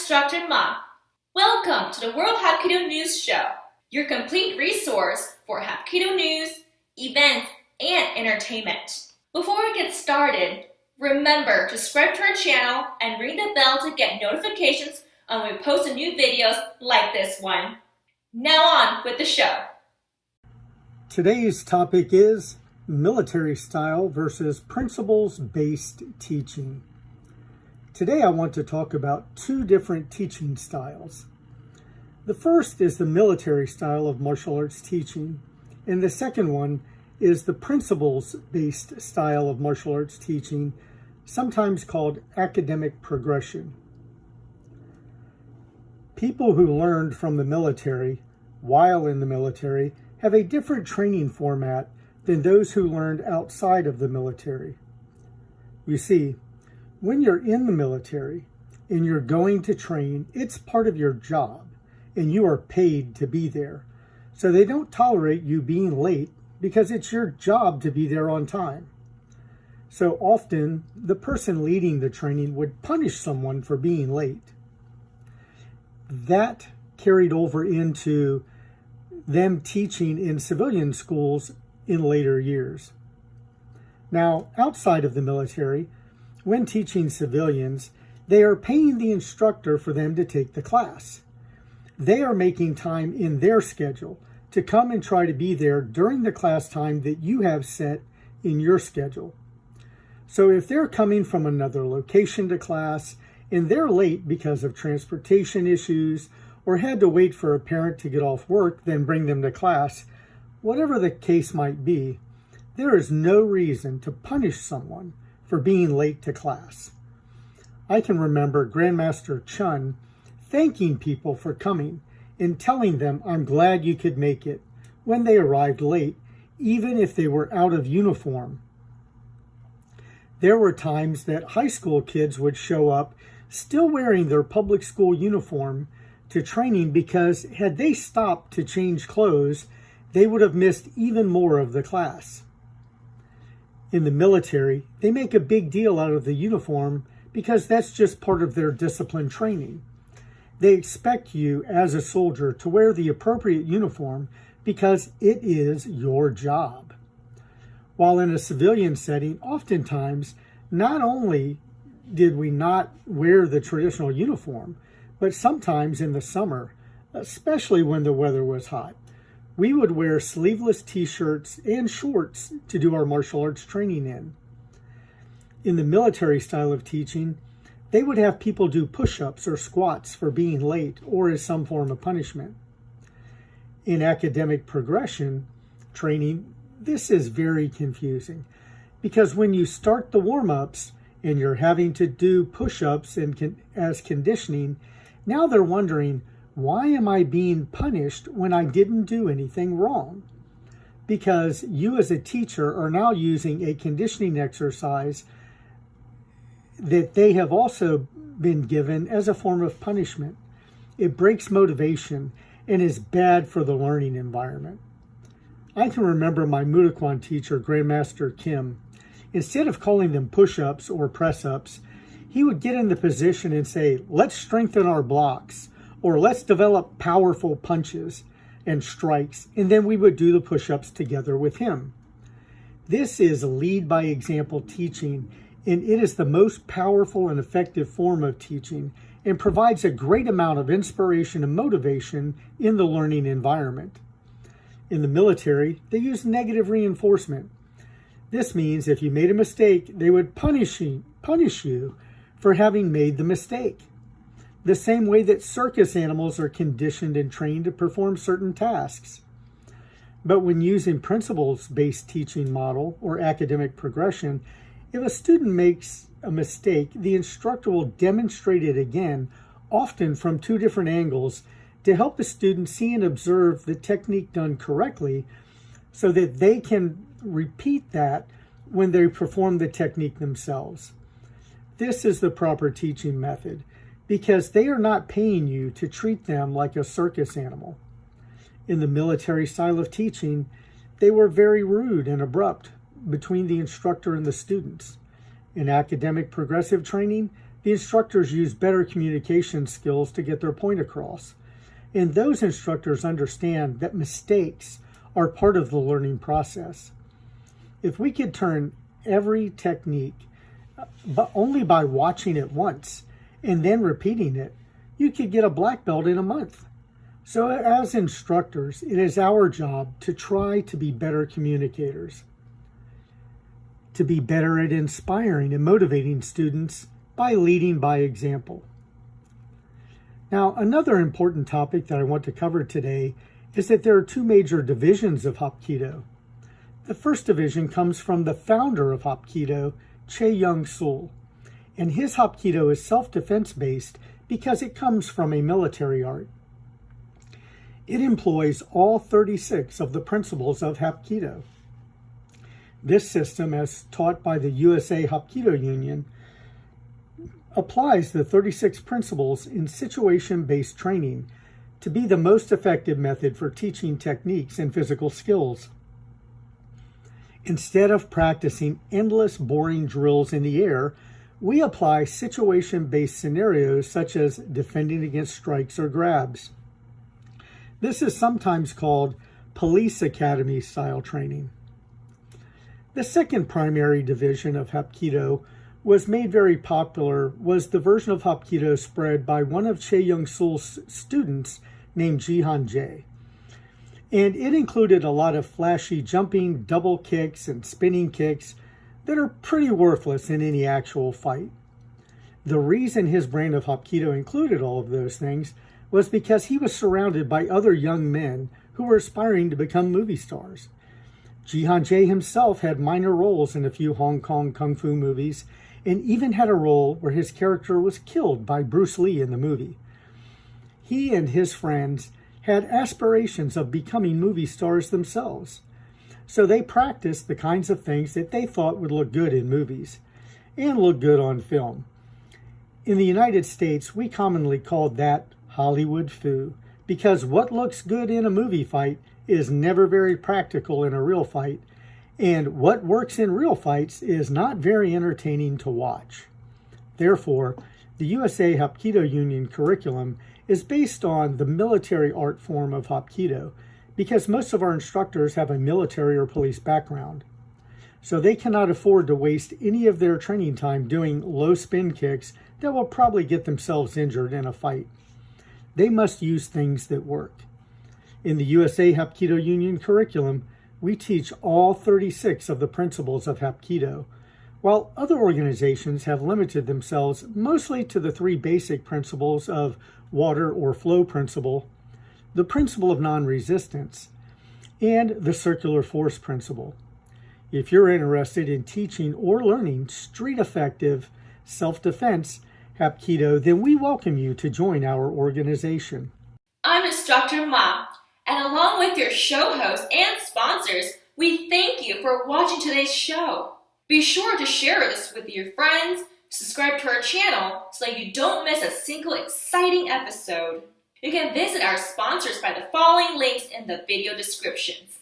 Instructor Ma. Welcome to the World HAPKIDO News Show, your complete resource for HAPKIDO news, events, and entertainment. Before we get started, remember to subscribe to our channel and ring the bell to get notifications when we post new videos like this one. Now on with the show. Today's topic is military style versus principles-based teaching. Today I want to talk about two different teaching styles. The first is the military style of martial arts teaching, and the second one is the principles-based style of martial arts teaching, sometimes called academic progression. People who learned from the military while in the military have a different training format than those who learned outside of the military. You see, when you're in the military and you're going to train, it's part of your job and you are paid to be there. So they don't tolerate you being late because it's your job to be there on time. So often the person leading the training would punish someone for being late. That carried over into them teaching in civilian schools in later years. Now, outside of the military, when teaching civilians, they are paying the instructor for them to take the class. They are making time in their schedule to come and try to be there during the class time that you have set in your schedule. So if they're coming from another location to class and they're late because of transportation issues or had to wait for a parent to get off work, then bring them to class, whatever the case might be, there is no reason to punish someone for being late to class. I can remember Grandmaster Chun thanking people for coming and telling them, "I'm glad you could make it," when they arrived late, even if they were out of uniform. There were times that high school kids would show up still wearing their public school uniform to training because had they stopped to change clothes, they would have missed even more of the class. In the military, they make a big deal out of the uniform because that's just part of their discipline training. They expect you as a soldier to wear the appropriate uniform because it is your job. While in a civilian setting, oftentimes, not only did we not wear the traditional uniform, but sometimes in the summer, especially when the weather was hot, we would wear sleeveless t-shirts and shorts to do our martial arts training in. In the military style of teaching, they would have people do push-ups or squats for being late or as some form of punishment. In academic progression training, this is very confusing because when you start the warm-ups and you're having to do push-ups as conditioning, now they're wondering, why am I being punished when I didn't do anything wrong? Because you as a teacher are now using a conditioning exercise that they have also been given as a form of punishment. It breaks motivation and is bad for the learning environment. I can remember my Mudokwan teacher, Grandmaster Kim. Instead of calling them push-ups or press-ups, he would get in the position and say, "Let's strengthen our blocks," or "let's develop powerful punches and strikes," and then we would do the push-ups together with him. This is lead by example teaching, and it is the most powerful and effective form of teaching and provides a great amount of inspiration and motivation in the learning environment. In the military, they use negative reinforcement. This means if you made a mistake, they would punish you for having made the mistake. The same way that circus animals are conditioned and trained to perform certain tasks. But when using principles-based teaching model or academic progression, if a student makes a mistake, the instructor will demonstrate it again, often from two different angles, to help the student see and observe the technique done correctly so that they can repeat that when they perform the technique themselves. This is the proper teaching method, because they are not paying you to treat them like a circus animal. In the military style of teaching, they were very rude and abrupt between the instructor and the students. In academic progressive training, the instructors use better communication skills to get their point across. And those instructors understand that mistakes are part of the learning process. If we could turn every technique, but only by watching it once and then repeating it, you could get a black belt in a month. So as instructors, it is our job to try to be better communicators, to be better at inspiring and motivating students by leading by example. Now, another important topic that I want to cover today is that there are two major divisions of HAPKIDO. The first division comes from the founder of HAPKIDO, KJN, and his HAPKIDO is self-defense based because it comes from a military art. It employs all 36 of the principles of HAPKIDO. This system, as taught by the USA HAPKIDO Union, applies the 36 principles in situation-based training to be the most effective method for teaching techniques and physical skills. Instead of practicing endless boring drills in the air, we apply situation-based scenarios such as defending against strikes or grabs. This is sometimes called police academy style training. The second primary division of HAPKIDO was made very popular was the version of HAPKIDO spread by one of KJN's students named Jihan Jae. And it included a lot of flashy jumping, double kicks, and spinning kicks that are pretty worthless in any actual fight. The reason his brand of HAPKIDO included all of those things was because he was surrounded by other young men who were aspiring to become movie stars. Jihan Jae himself had minor roles in a few Hong Kong kung fu movies and even had a role where his character was killed by Bruce Lee in the movie. He and his friends had aspirations of becoming movie stars themselves, so they practiced the kinds of things that they thought would look good in movies and look good on film. In the United States, we commonly called that Hollywood foo, because what looks good in a movie fight is never very practical in a real fight, and what works in real fights is not very entertaining to watch. Therefore, the USA HAPKIDO Union curriculum is based on the military art form of HAPKIDO because most of our instructors have a military or police background. So they cannot afford to waste any of their training time doing low spin kicks that will probably get themselves injured in a fight. They must use things that work. In the USA HAPKIDO Union curriculum, we teach all 36 of the principles of HAPKIDO, while other organizations have limited themselves mostly to the three basic principles of water or flow principle, the principle of non-resistance, and the circular force principle. If you're interested in teaching or learning street effective self-defense HAPKIDO, then we welcome you to join our organization. I'm Instructor Ma, and along with your show hosts and sponsors, we thank you for watching today's show. Be sure to share this with your friends, subscribe to our channel so that you don't miss a single exciting episode. You can visit our sponsors by the following links in the video descriptions.